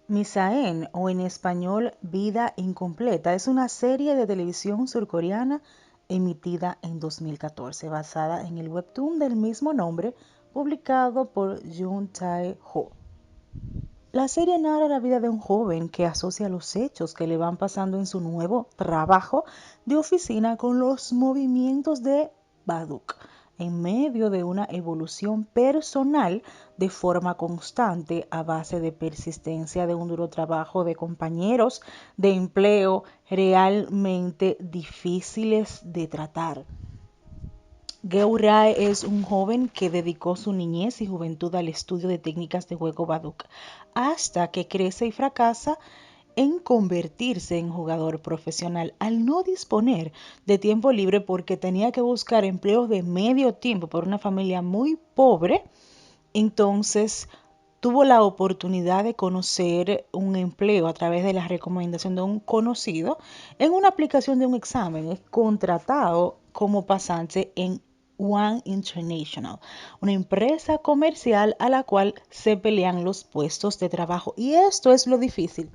Misaen, o en español Vida Incompleta, es una serie de televisión surcoreana emitida en 2014, basada en el webtoon del mismo nombre, publicado por Jun Tae-ho. La serie narra la vida de un joven que asocia los hechos que le van pasando en su nuevo trabajo de oficina con los movimientos de Baduk, en medio de una evolución personal de forma constante a base de persistencia de un duro trabajo de compañeros de empleo realmente difíciles de tratar. Geu-rae es un joven que dedicó su niñez y juventud al estudio de técnicas de juego Baduk, hasta que crece y fracasa en convertirse en jugador profesional al no disponer de tiempo libre porque tenía que buscar empleos de medio tiempo por una familia muy pobre. Entonces tuvo la oportunidad de conocer un empleo a través de la recomendación de un conocido en una aplicación de un examen. Es contratado como pasante en One International, una empresa comercial a la cual se pelean los puestos de trabajo. Y esto es lo difícil.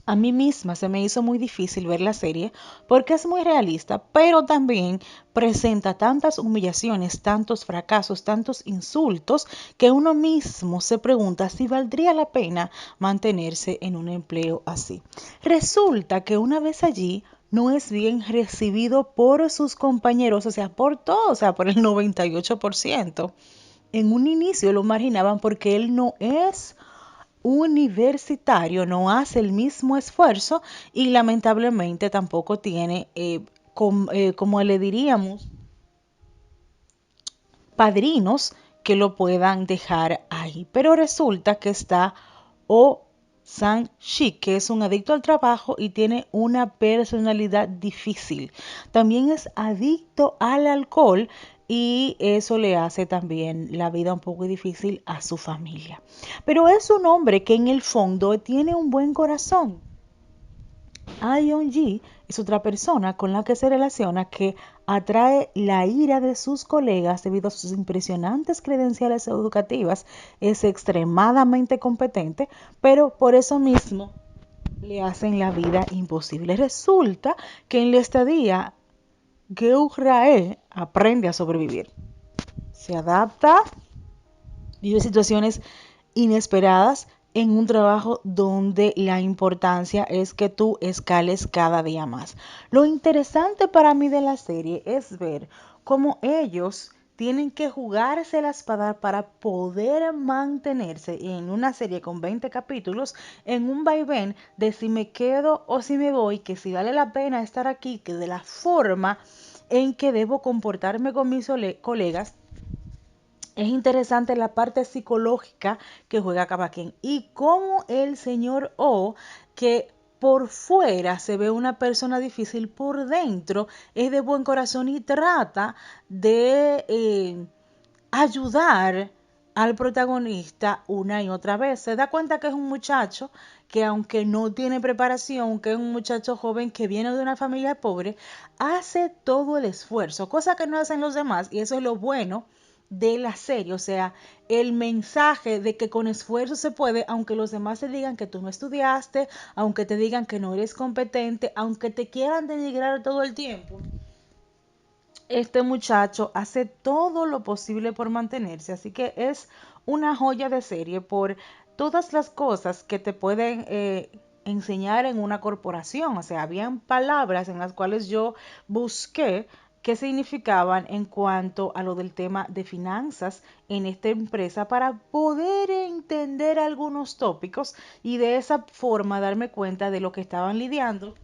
A mí misma se me hizo muy difícil ver la serie porque es muy realista, pero también presenta tantas humillaciones, tantos fracasos, tantos insultos, que uno mismo se pregunta si valdría la pena mantenerse en un empleo así. Resulta que una vez allí no es bien recibido por sus compañeros, o sea, por todo, o sea, por el 98%. En un inicio lo marginaban porque él no es universitario, no hace el mismo esfuerzo y lamentablemente tampoco tiene, como le diríamos, padrinos que lo puedan dejar ahí. Pero resulta que está O Sang-shik, que es un adicto al trabajo y tiene una personalidad difícil. También es adicto al alcohol y eso le hace también la vida un poco difícil a su familia. Pero es un hombre que en el fondo tiene un buen corazón. Ayeon-ji es otra persona con la que se relaciona que atrae la ira de sus colegas debido a sus impresionantes credenciales educativas. Es extremadamente competente, pero por eso mismo le hacen la vida imposible. Resulta que en la estadía, Geu-rae aprende a sobrevivir. Se adapta, vive situaciones inesperadas en un trabajo donde la importancia es que tú escales cada día más. Lo interesante para mí de la serie es ver cómo ellos tienen que jugárselas para poder mantenerse en una serie con 20 capítulos en un vaivén de si me quedo o si me voy, que si vale la pena estar aquí, que de la forma en que debo comportarme con mis colegas. Es interesante la parte psicológica que juega cada quien y cómo el señor O, que por fuera se ve una persona difícil, por dentro es de buen corazón y trata de ayudar al protagonista una y otra vez. Se da cuenta que es un muchacho que, aunque no tiene preparación, que es un muchacho joven que viene de una familia pobre, hace todo el esfuerzo, cosa que no hacen los demás, y eso es lo bueno de la serie, o sea, el mensaje de que con esfuerzo se puede, aunque los demás te digan que tú no estudiaste, aunque te digan que no eres competente, aunque te quieran denigrar todo el tiempo. Este muchacho hace todo lo posible por mantenerse, así que es una joya de serie por todas las cosas que te pueden enseñar en una corporación. O sea, habían palabras en las cuales yo busqué qué significaban en cuanto a lo del tema de finanzas en esta empresa para poder entender algunos tópicos y de esa forma darme cuenta de lo que estaban lidiando,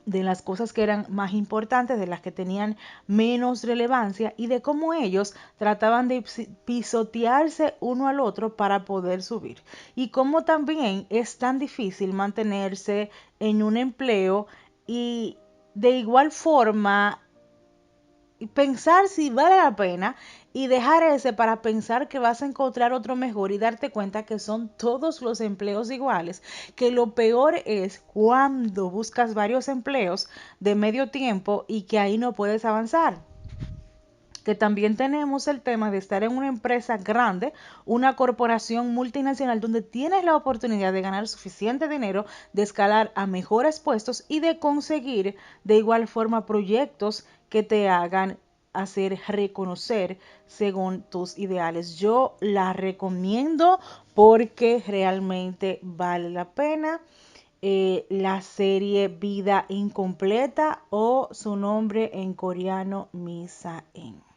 de las cosas que eran más importantes, de las que tenían menos relevancia y de cómo ellos trataban de pisotearse uno al otro para poder subir. Y cómo también es tan difícil mantenerse en un empleo y de igual forma pensar si vale la pena y dejar ese para pensar que vas a encontrar otro mejor y darte cuenta que son todos los empleos iguales, que lo peor es cuando buscas varios empleos de medio tiempo y que ahí no puedes avanzar. que también tenemos el tema de estar en una empresa grande, una corporación multinacional donde tienes la oportunidad de ganar suficiente dinero, de escalar a mejores puestos y de conseguir de igual forma proyectos que te hagan hacer reconocer según tus ideales. Yo la recomiendo porque realmente vale la pena. La serie Vida Incompleta o su nombre en coreano Misaen.